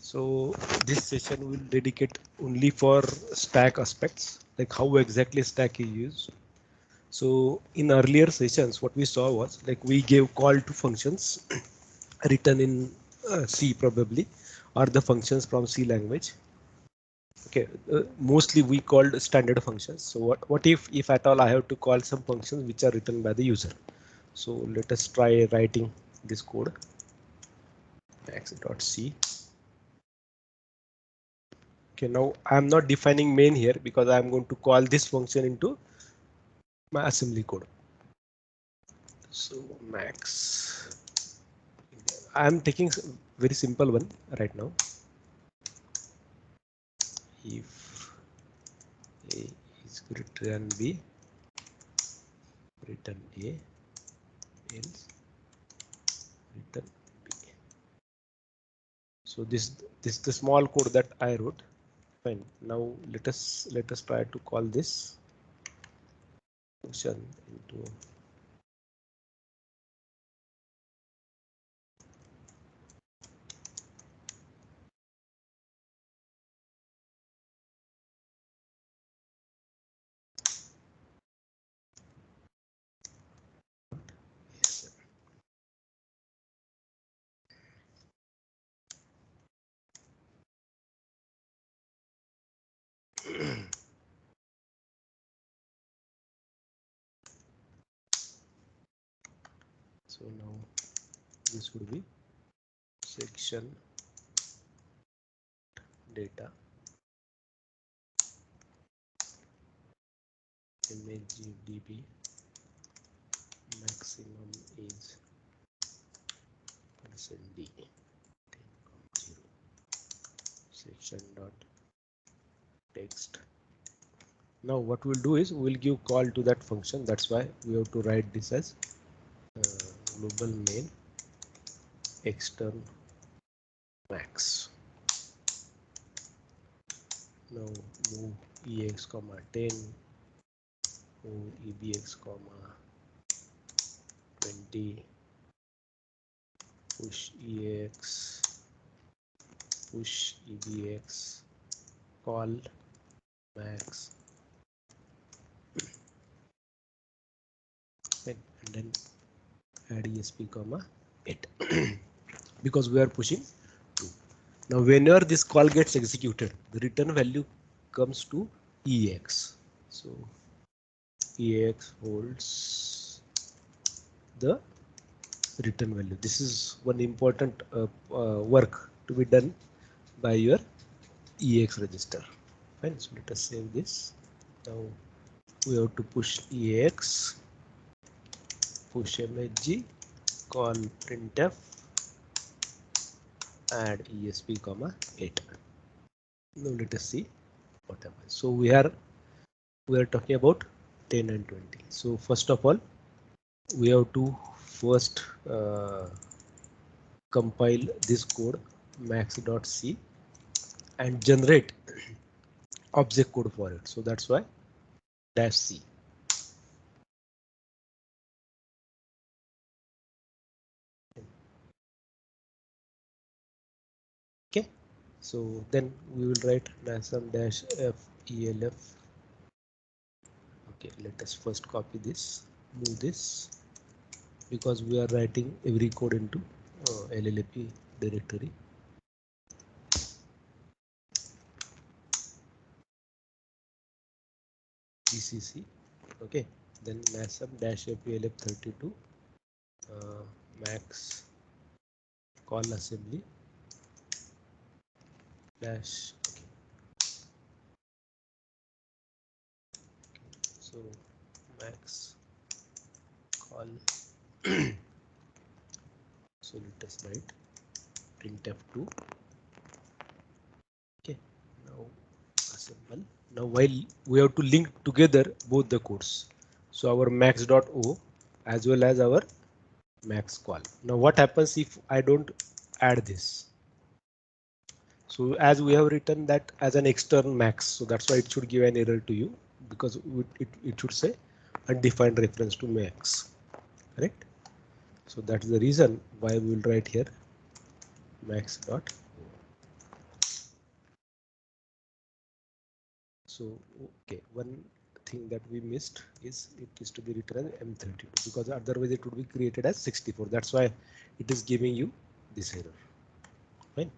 So this session will dedicate only for stack aspects, like how exactly stack is used. So in earlier sessions, what we saw was like we gave call to functions written in C probably, or the functions from C language. Okay, mostly we called standard functions. So what if at all I have to call some functions which are written by the user? So let us try writing this code max.c. Okay, now I'm not defining main here because I'm going to call this function into my assembly code. So max, I'm taking very simple one right now. If a is greater than b, return a, else return b. So this is the small code that I wrote. Fine. Now let us try to call this function into so now this would be section data image db maximum is %d 10,0 section dot text. Now what we'll do is we'll give call to that function. That's why we have to write this as global main extern max. Now move ex comma 10, move ebx comma 20, push ex, push ebx, call max, and then add esp comma 8 because we are pushing 2. Now whenever this call gets executed, the return value comes to ex. So ex holds the return value. This is one important work to be done by your ex register. Fine. So let us save this. Now we have to push ex, push msg, call printf, add esp comma 8. Now let us see what happens. So we are talking about 10 and 20. So first of all, we have to first compile this code max.c and generate object code for it. So that's why -c. Okay, so then we will write nasm -f elf. Okay, let us first copy this, move this, because we are writing every code into LLAP directory. GCC. Okay, then nasm -f-elf32 max call assembly dash. Okay, so max call. So let us write printf2. Okay, now assemble. Now while we have to link together both the codes, so our max.o as well as our max call. Now what happens if I don't add this? So as we have written that as an external max, so that's why it should give an error to you, because it should say undefined reference to max, correct? So that's the reason why we will write here max.o. So okay, one thing that we missed is it is to be written as M32 because otherwise it would be created as 64. That's why it is giving you this error. Fine.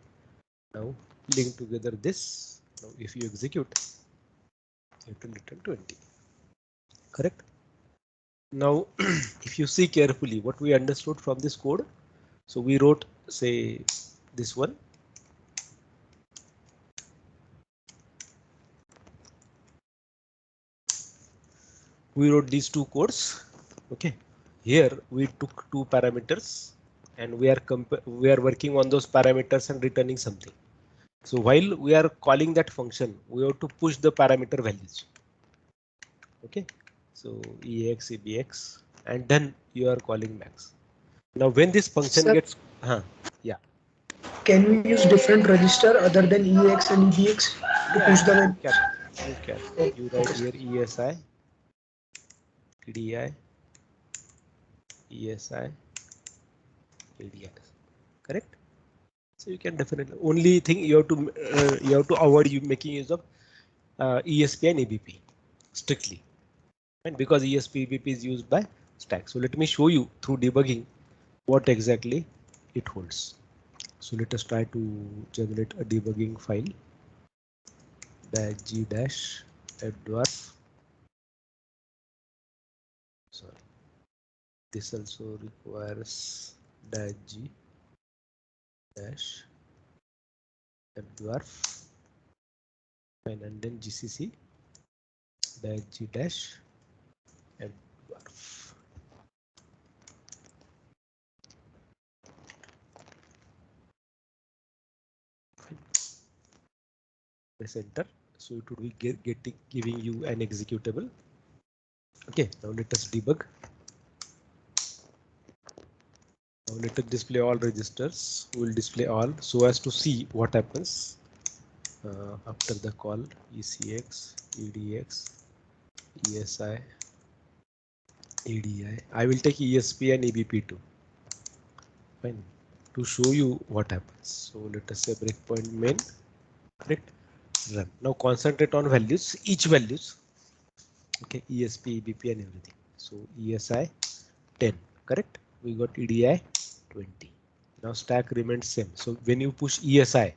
Now link together this. Now if you execute, it will return 20. Correct. Now if you see carefully what we understood from this code, so we wrote say this one. We wrote these two codes. Okay, here we took two parameters and we are working on those parameters and returning something. So while we are calling that function, we have to push the parameter values. Okay, so ex, ebx, and then you are calling max. Now when this function Sir, gets, yeah, can we use different register other than EX and EBX to yeah, push the you value? can, you can. Oh, You write okay, sir. here ESI, EDI, ESI, EDX. Correct. So you can definitely only thing you have to avoid you making use of ESP and EBP strictly, and because ESP EBP is used by stack. So let me show you through debugging what exactly it holds. So let us try to generate a debugging file dash g dash dwarf. Sorry, this also requires dash g dash dwarf and then gcc dash g dash dwarf. Press enter. So it would be giving you an executable. Okay, now let us debug. Now let us display all registers. We will display all so as to see what happens after the call ECX, EDX, ESI, EDI. I will take ESP and EBP too. Fine. To show you what happens. So let us say breakpoint main. Correct. Run. Now concentrate on values, each values. Okay, ESP, EBP and everything. So ESI 10. Correct. We got EDI 20. Now stack remains same. So when you push ESI,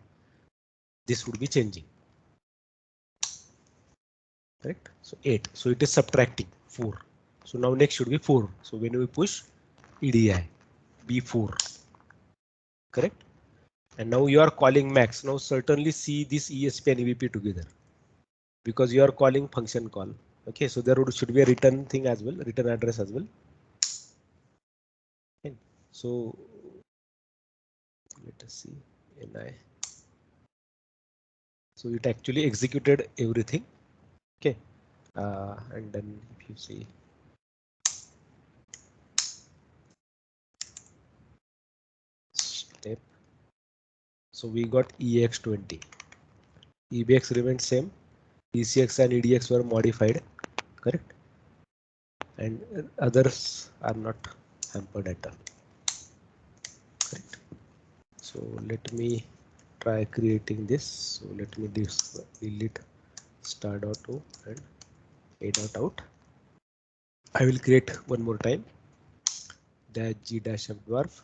this would be changing. Correct. So 8. So it is subtracting 4. So now next should be 4. So when we push EDI, B4. Correct. And now you are calling max. Now certainly see this ESP and EVP together because you are calling function call. Okay, so there should be a return thing as well, return address as well. Okay. So let us see NI. So it actually executed everything. Okay, and then if you see step, so we got EX20, EBX remained same, ECX and EDX were modified, correct, and others are not hampered at all. Correct. So let me try creating this. So let me delete star.o and a.out. I will create one more time dash g dash f dwarf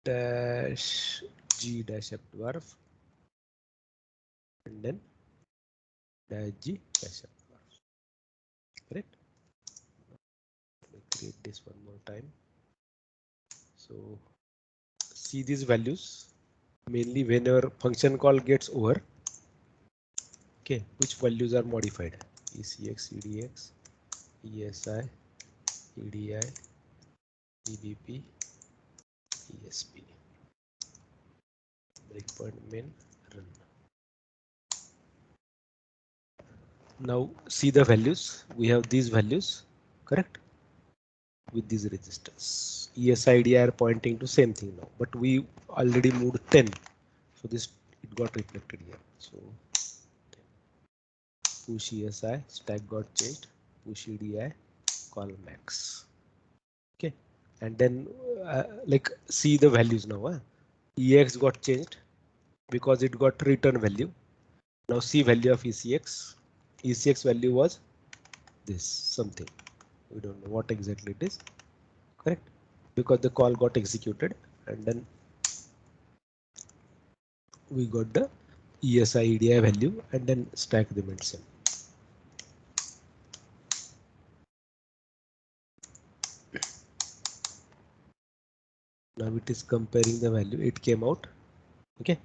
dash g dash f dwarf and then dash g dash f dwarf. Correct. Let me create this one more time. So see these values mainly whenever function call gets over. Okay, which values are modified? ECX, EDX, ESI, EDI, EBP, ESP. Breakpoint main run. Now see the values. We have these values, correct? With these registers. ESI, EDI are pointing to same thing now, but we already moved 10. So this it got reflected here. So push ESI, stack got changed, push EDI, call max. Okay, and then like see the values now. EX got changed because it got return value. Now see value of ECX. ECX value was this something. We don't know what exactly it is. Correct? Because the call got executed and then we got the ESI EDI value and then stack them itself. Now it is comparing the value. It came out. Okay.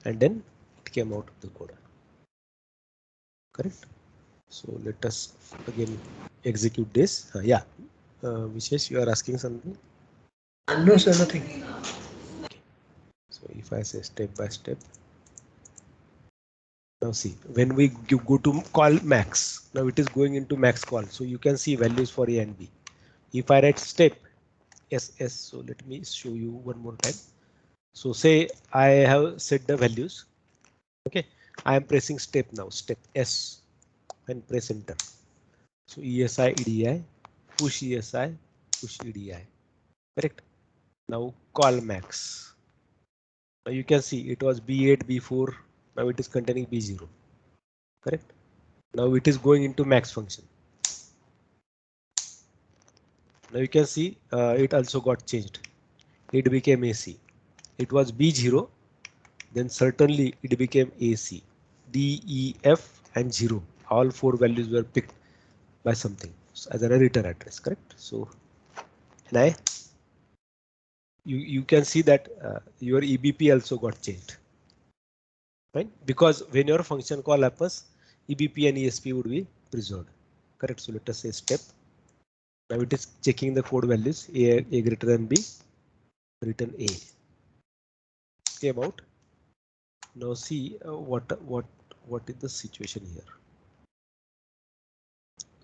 And then it came out of the code. Correct. So let us again execute this. Yeah. Vishesh, you are asking something? No, sir, nothing. Okay. So if I say step by step. Now see, when we go to call max, now it is going into max call. So you can see values for A and B. If I write step SS, so let me show you one more time. So say I have set the values. Okay, I am pressing step now, step S and press enter. So ESI EDI, push ESI, push EDI. Correct. Now call max. Now you can see it was B8, B4. Now it is containing B0. Correct. Now it is going into max function. Now you can see it also got changed. It became AC. It was B0. Then certainly it became AC. D, E, F and 0. All four values were picked by something as a return address. Correct. So now you can see that your EBP also got changed. Right? Because when your function call happens, EBP and ESP would be preserved. Correct. So let us say step. Now it is checking the code values. A greater than B, return A. Came out. Now see what is the situation here.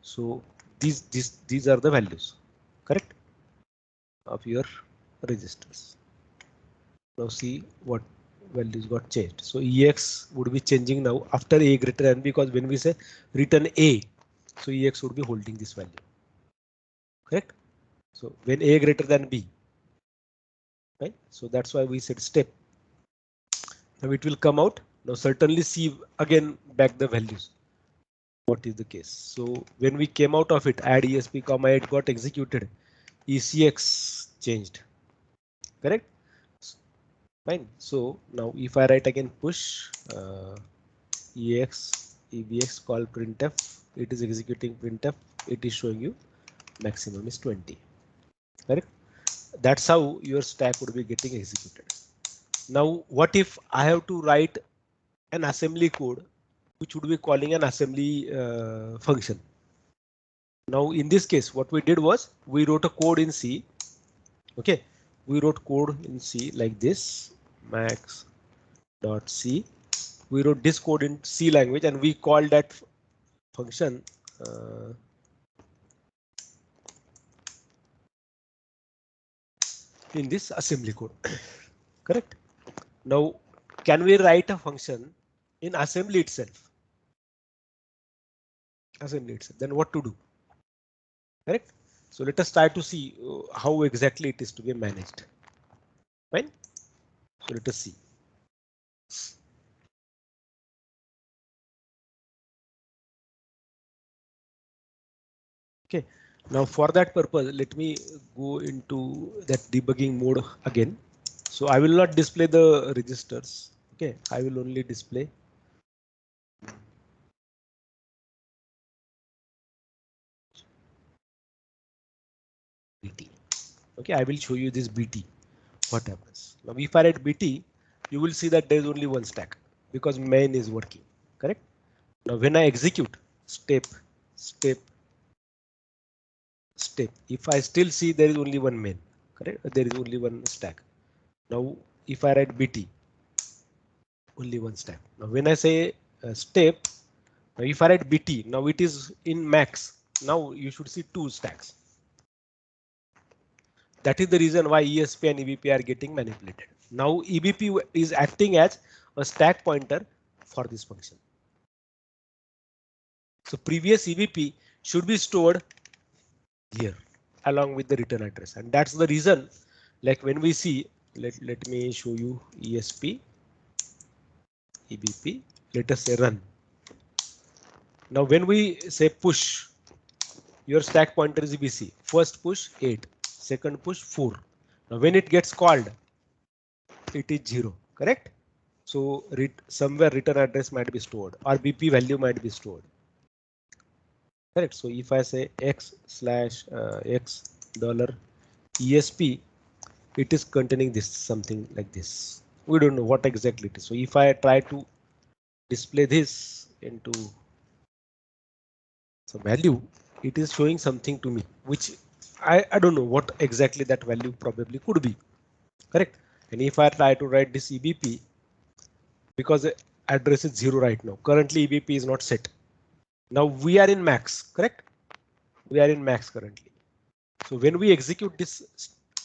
So these are the values, correct, of your registers. Now see what values got changed. So EX would be changing now after A greater than, because when we say return A, so EX would be holding this value. Correct. So when A greater than B, right? So that's why we said step. Now it will come out. Now certainly see again back the values. What is the case? So when we came out of it, add ESP comma it got executed. ECX changed. Correct. Fine. So now if I write again push EX EBX call printf, it is executing printf. It is showing you maximum is 20. Correct. That's how your stack would be getting executed. Now, what if I have to write an assembly code which would be calling an assembly function? Now, in this case, what we did was we wrote a code in C. OK, we wrote code in C like this, max.c. We wrote this code in C language and we called that function in this assembly code. Correct. Now, can we write a function in assembly itself? Assembly itself. Then what to do? Correct. So let us try to see how exactly it is to be managed. Fine. So let us see. Okay. Now for that purpose, let me go into that debugging mode again. So I will not display the registers. Okay, I will only display BT. Okay, I will show you this BT. What happens now? If I write BT, you will see that there is only one stack because main is working. Correct. Now when I execute step, step, step, if I still see there is only one main. Correct. There is only one stack. Now if I write BT, only one stack. Now when I say step, now if I write BT, now it is in max. Now you should see two stacks. That is the reason why ESP and EBP are getting manipulated. Now EBP is acting as a stack pointer for this function. So previous EBP should be stored here along with the return address, and that's the reason. Like when we see, let me show you ESP, EBP. Let us say run. Now when we say push, your stack pointer is BC. First push 8, second push 4. Now when it gets called, it is 0, correct? So somewhere return address might be stored or BP value might be stored. Correct. So if I say x/x dollar ESP, it is containing this something like this. We don't know what exactly it is. So if I try to display this into some value, it is showing something to me, which I don't know what exactly that value probably could be. Correct. And if I try to write this EBP, because the address is 0 right now, currently EBP is not set. Now we are in max, correct? We are in max currently. So when we execute this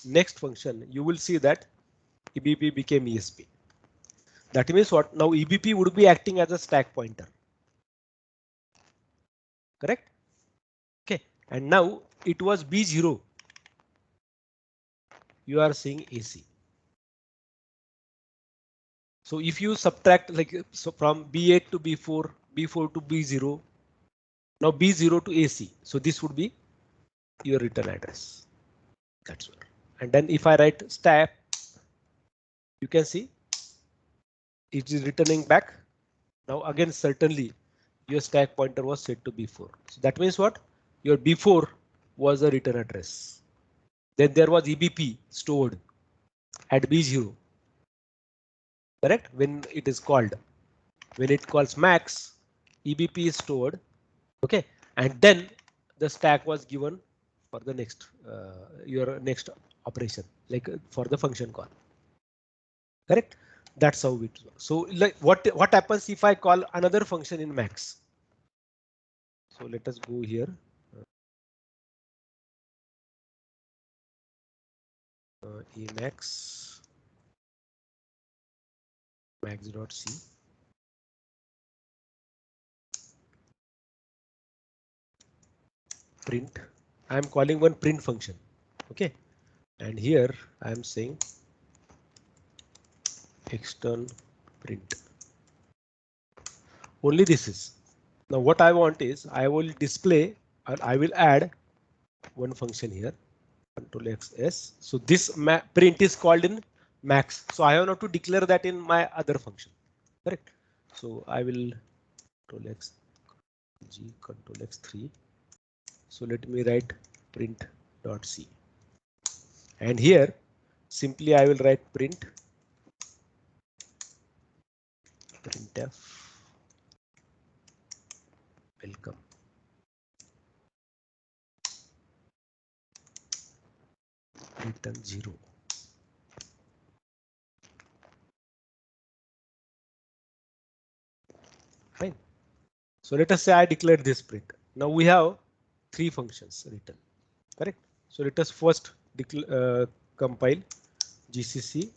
next function, you will see that EBP became ESP. That means what? Now EBP would be acting as a stack pointer. Correct? Okay. And now it was B0. You are seeing AC. So if you subtract like so from B8 to B4, B4 to B0, now B0 to AC. So this would be your return address. That's where. And then if I write stack, you can see it is returning back. Now again, certainly your stack pointer was set to B4. So that means what? Your B4 was a return address. Then there was EBP stored at B0. Correct? When it is called. When it calls max, EBP is stored. Okay. And then the stack was given for the next your next operation, like for the function call. Correct? That's how it works. So like what happens if I call another function in max? So let us go here. Emax max.c. Print. I am calling one print function. Okay. And here I am saying external print. Only this is. Now what I want is I will display or I will add one function here. Control X S. So this print is called in max. So I have now to declare that in my other function. Correct. So I will Control X G Control X3. So let me write print.c. And here simply I will write printf welcome. Return 0. Fine. So let us say I declared this print. Now we have 3 functions written. Correct. So let us first compile GCC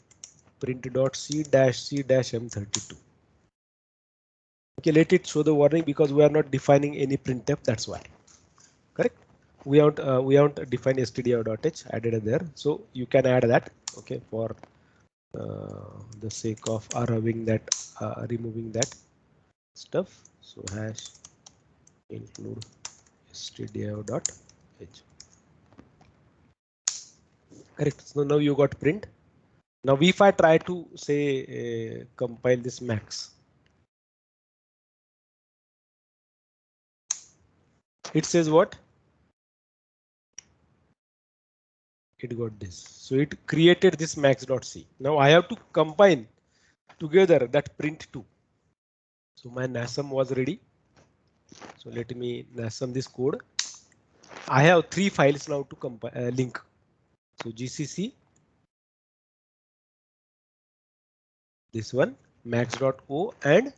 print.c-c-m32. Okay, let it show the warning because we are not defining any printf. That's why. Correct. We haven't defined stdio.h added there, so you can add that. Okay, for the sake of removing that stuff. So hash include stdio.h. Correct. So now you got print. Now if I try to say compile this max, it says what? It got this. So it created this max.c. Now I have to combine together that print2. So my NASM was ready. So let me NASM this code. I have 3 files now to link. So GCC, this one, max.o and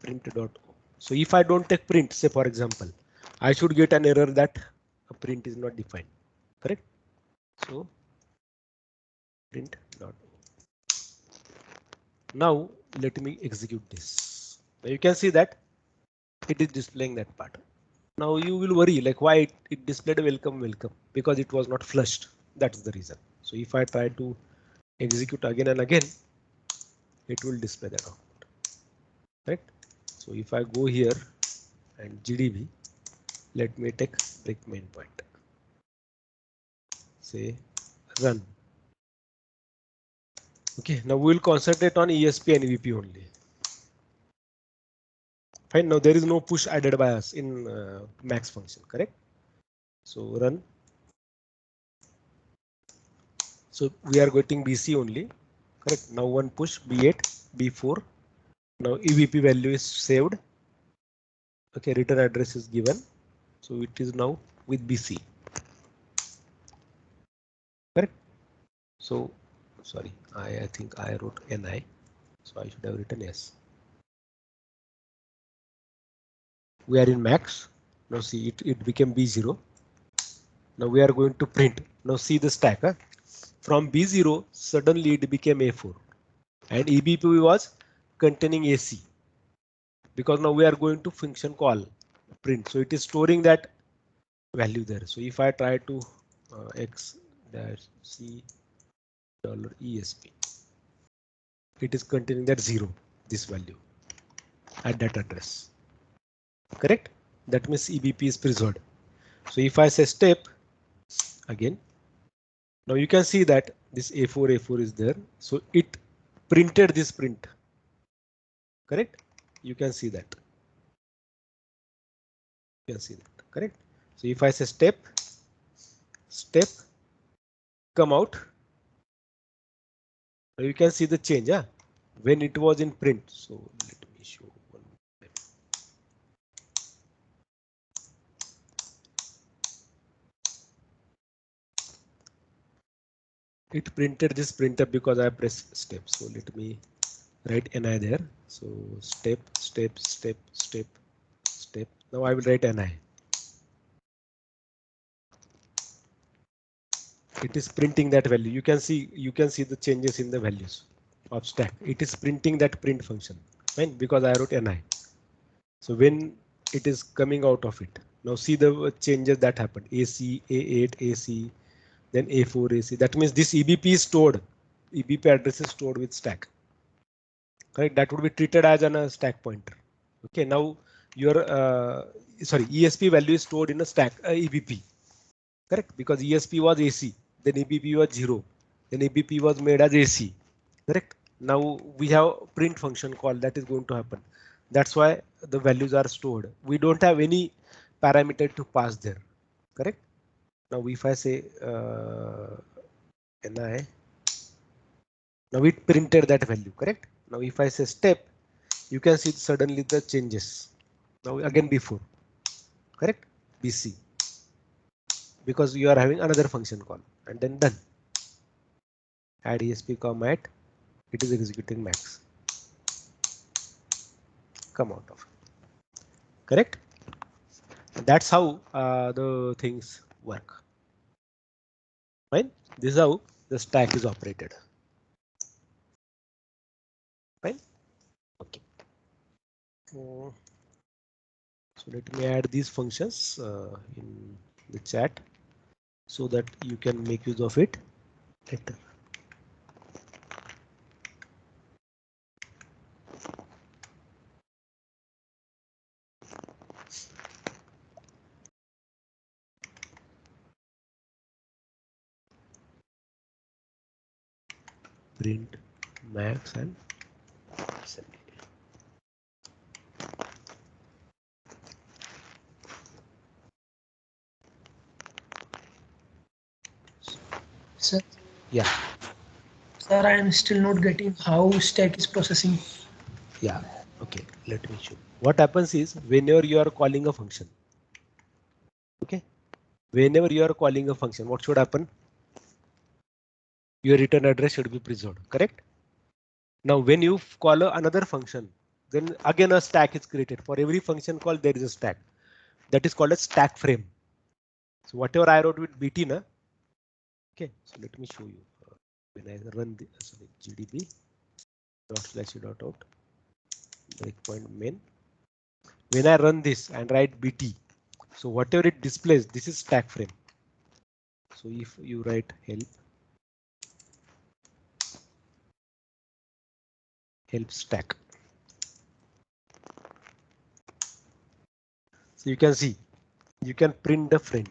print.o. So if I don't take print, say for example, I should get an error that a print is not defined. Correct? So print.o. Now let me execute this. Now you can see that it is displaying that part. Now you will worry like why it displayed welcome because it was not flushed. That's the reason. So if I try to execute again and again, it will display that out. Right? So if I go here and GDB, let me take break main point. Say run. Okay, now we will concentrate on ESP and EVP only. Fine. Now there is no push added by us in max function, correct? So run. So we are getting BC only, correct? Now one push B8, B4. Now EVP value is saved. Okay, return address is given. So it is now with BC. Correct. So sorry, I think I wrote NI. So I should have written S. We are in max. Now see it became B0. Now we are going to print. Now see the stack. Huh? From B0 suddenly it became A4 and EBP was containing AC because now we are going to function call print. So it is storing that value there. So if I try to X dash C dollar ESP, it is containing that 0, this value at that address. Correct? That means EBP is preserved. So if I say step again, now you can see that this A4 is there. So it printed this print. Correct? You can see that. You can see that. Correct? So if I say step, come out. Now you can see the change when it was in print. So let me show one more time. It printed this printer because I pressed step. So let me write NI there. So step. Now I will write NI. It is printing that value. You can see the changes in the values of stack. It is printing that print function, right? Because I wrote NI. So when it is coming out of it, now see the changes that happened. AC, A8, AC, then A4, AC. That means this EBP is stored. EBP address is stored with stack. Correct? That would be treated as a stack pointer. Okay. Now your ESP value is stored in a stack EBP. Correct? Because ESP was AC, then EBP was 0, then EBP was made as AC. Correct? Now we have print function call that is going to happen. That's why the values are stored. We don't have any parameter to pass there. Correct? Now if I say NI, now it printed that value. Correct? Now if I say step, you can see suddenly the changes. Now again before. Correct? BC. Because you are having another function call and then done. Add ESP comma at, it is executing max. Come out of it. Correct? That's how the things work. Fine. This is how the stack is operated. Fine. Okay. So let me add these functions in the chat so that you can make use of it later. Print max and assembly. Sir, Yeah. sir, I am still not getting how stack is processing. Yeah. Okay. Let me show. What happens is whenever you are calling a function. Okay. Whenever you are calling a function, what should happen? Your return address should be preserved. Correct? Now, when you call another function, then again a stack is created. For every function call, there is a stack. That is called a stack frame. So whatever I wrote with BT, na? Okay, so let me show you. When I run the GDB dot slash dot out breakpoint main. When I run this and write BT, so whatever it displays, this is stack frame. So if you write help stack, So you can see, you can print the frame.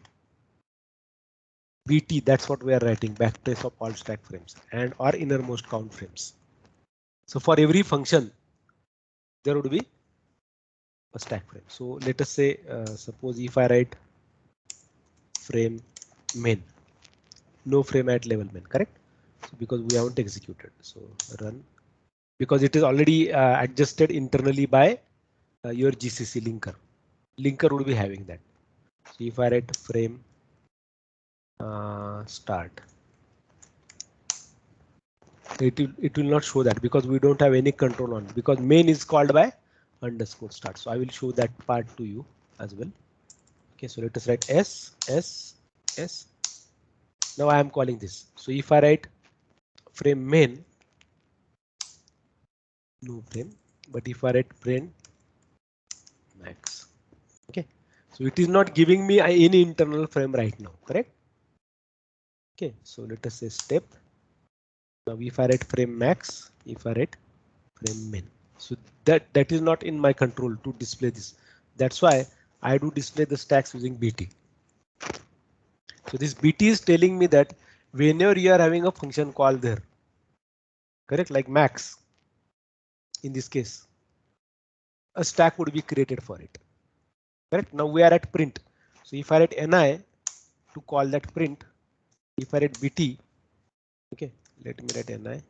BT, that's what we are writing, backtrace of all stack frames and or innermost count frames. So for every function, there would be a stack frame. So let us say, suppose if I write frame main, no frame at level main, correct? So because we haven't executed, so run, because it is already adjusted internally by your GCC linker. Linker would be having that. So if I write frame start, it will not show that because we don't have any control on it, because main is called by underscore start. So I will show that part to you as well. Okay, so let us write s. Now I am calling this. So if I write frame main, no frame, but if I write print max, okay, so it is not giving me any internal frame right now, correct? Okay, so let us say step. Now if I write frame max, if I write frame min, so that is not in my control to display this. That's why I do display the stacks using BT. So this BT is telling me that whenever you are having a function call there, correct, like max, in this case, a stack would be created for it. Correct. Now we are at print. So if I write ni to call that print, if I write BT, okay, let me write ni.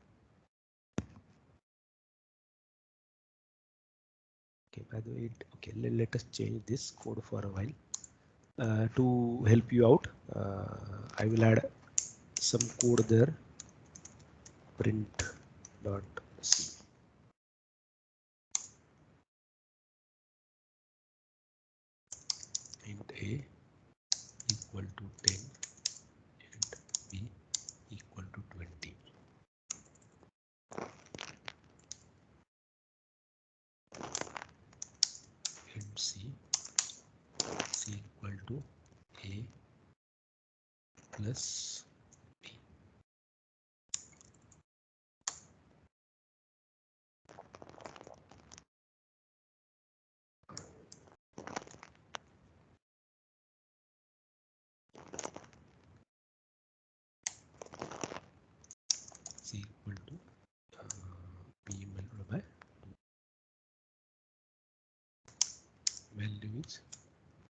Okay, by the way, okay, let us change this code for a while. To help you out, I will add some code there. Print.c. Int a equal to 10 and b equal to 20. Int c equal to a plus b. C equal to b multiplied by value is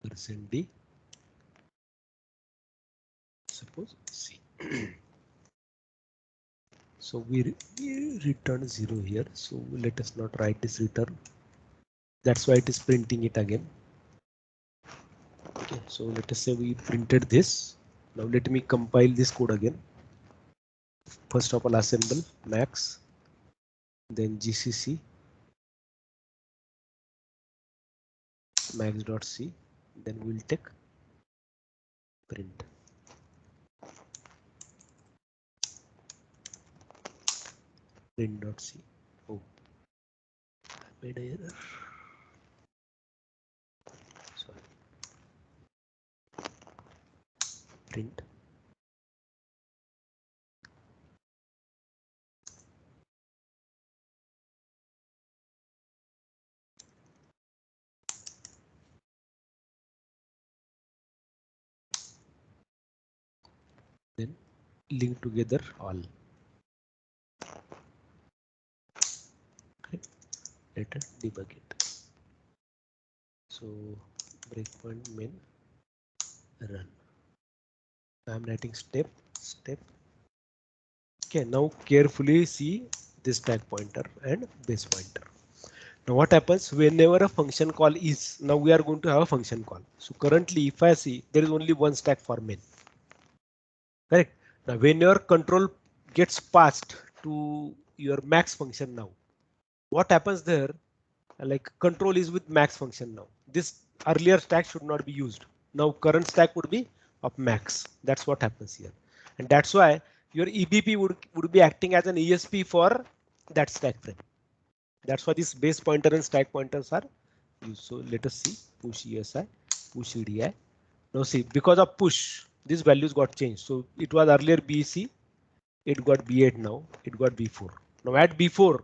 %d, suppose c. So we return 0 here, so let us not write this return. That's why it is printing it again. Okay, so let us say we printed this. Now let me compile this code again. First of all, assemble max, then GCC max.c, then we'll take print. Print.c. Oh, I made an error. Sorry. Print. Then link together all. Okay. Let us debug it. So breakpoint main run. I'm writing step. Okay, now carefully see this stack pointer and base pointer. Now what happens whenever a function call is, now we are going to have a function call. So currently if I see there is only one stack for main. Correct. Now when your control gets passed to your max function, now what happens there, like control is with max function now. This earlier stack should not be used. Now current stack would be of max. That's what happens here. And that's why your EBP would be acting as an ESP for that stack frame. That's why this base pointer and stack pointers are used. So let us see push ESI, push EDI. Now see, because of push, these values got changed. So it was earlier BC, it got B8 now, it got B4. Now at B4,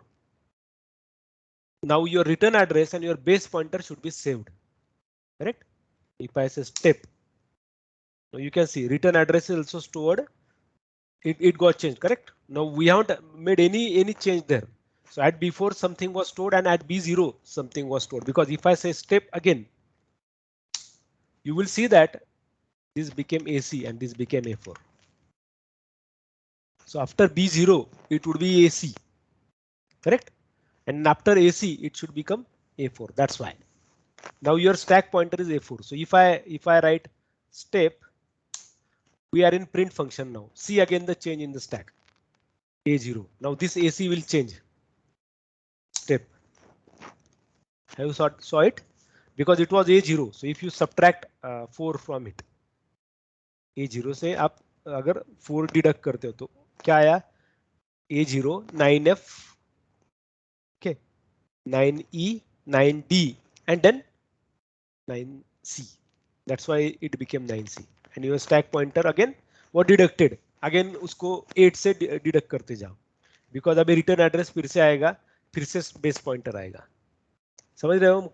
now your return address and your base pointer should be saved. Correct? if I say step, now you can see return address is also stored. It got changed, correct? Now we haven't made any change there. So at B4 something was stored and at B0 something was stored, because if I say step again, you will see that this became AC and this became A4. So after B0 it would be AC, correct? And after AC it should become A4. That's why. Now your stack pointer is A4. So if I write step, we are in print function now. See again the change in the stack. A0. Now this AC will change. Step. Have you saw it? Because it was A0. So if you subtract 4 from it, A0 से आप अगर 4 deduct करते हो तो क्या आया? A0 9F, okay, 9E, 9D, and then 9C. That's why it became 9C. And your stack pointer again what deducted? Again उसको 8 से डिडक्ट करते जाओ. Because अभी रिटर्न एड्रेस फिर से आएगा, फिर से बेस पॉइंटर आएगा. समझ रहे हो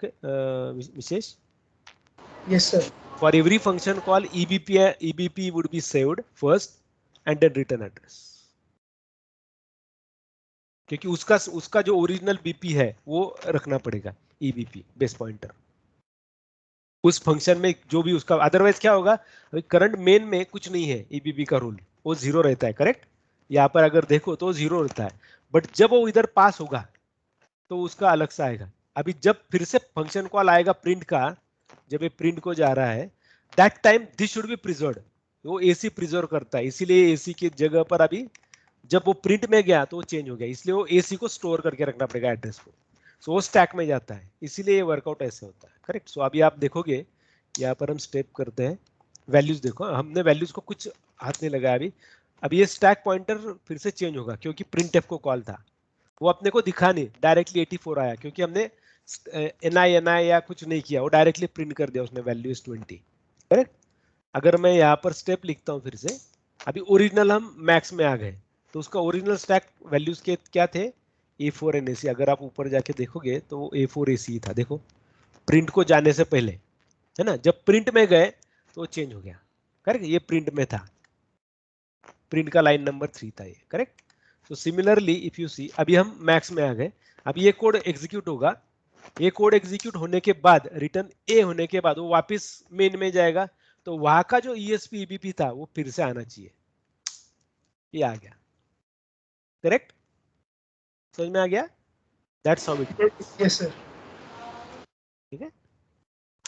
विशेष? Yes, sir. For every function call, EBP would be saved first and then return address. क्योंकि उसका जो ओरिजिनल बीपी है वो रखना पड़ेगा, EBP बेस पॉइंटर उस फंक्शन में जो भी उसका. अदरवाइज क्या होगा, करंट मेन में कुछ नहीं है, EBP का रूल वो 0 रहता है, करेक्ट? यहाँ पर अगर देखो तो 0 रहता है, बट जब वो इधर पास होगा तो उसका अलग सा आएगा. अभी जब फिर से फंक्शन कॉल आएगा प्रिंट का, जब ये प्रिंट को जा रहा है, that time this should be preserved. वो AC प्रिजर्व करता है, इसीलिए AC की जगह पर अभी जब वो प्रिंट में गया तो वो चेंज हो गया, इसलिए वो AC को स्टोर करके रखना पड़ेगा एड्रेस को. सो वो स्टैक में जाता है, इसीलिए ये वर्कआउट ऐसे होता है, करेक्ट? सो अभी आप देखोगे यहाँ पर हम स्टेप करते हैं, वैल्यूज देखो, हमने वैल्यूज को कुछ हाथ नहीं लगाया अभी ये स्टैक पॉइंटर फिर से चेंज होगा क्योंकि printf को कॉल था, वो अपने को दिखा नहीं, डायरेक्टली 84 आया क्योंकि हमने NI या कुछ नहीं किया, वो डायरेक्टली प्रिंट कर दिया उसने वैल्यू इज 20, करेक्ट? अगर मैं यहाँ पर स्टेप लिखता हूँ फिर से, अभी ओरिजिनल हम मैक्स में आ गए, तो उसका ओरिजिनल स्टैक वैल्यूज के क्या थे? A4 and AC. अगर आप ऊपर जाके देखोगे तो वो A4 AC था, देखो प्रिंट को जाने से पहले, है ना? जब प्रिंट में गए तो चेंज हो गया, करेक्ट? ये प्रिंट में था, प्रिंट का लाइन नंबर 3 था ये, correct? So similarly if you see, अभी हम मैक्स में आ गए, अभी ये कोड एग्जीक्यूट होगा, ये कोड एग्जीक्यूट होने के बाद रिटर्न A होने के बाद वो वापस मेन में जाएगा, तो वहां का जो ESP EBP था वो फिर से आना चाहिए, ये आ गया, करेक्ट? समझ में आ गया? That's how it. Yes, sir. ठीक है?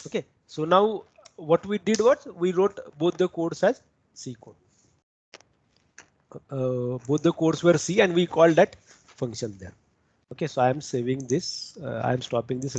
Okay, so now what we did was we wrote both the codes as C code. Both the codes were C and we called that function there. Okay, so I am saving this. I am stopping this.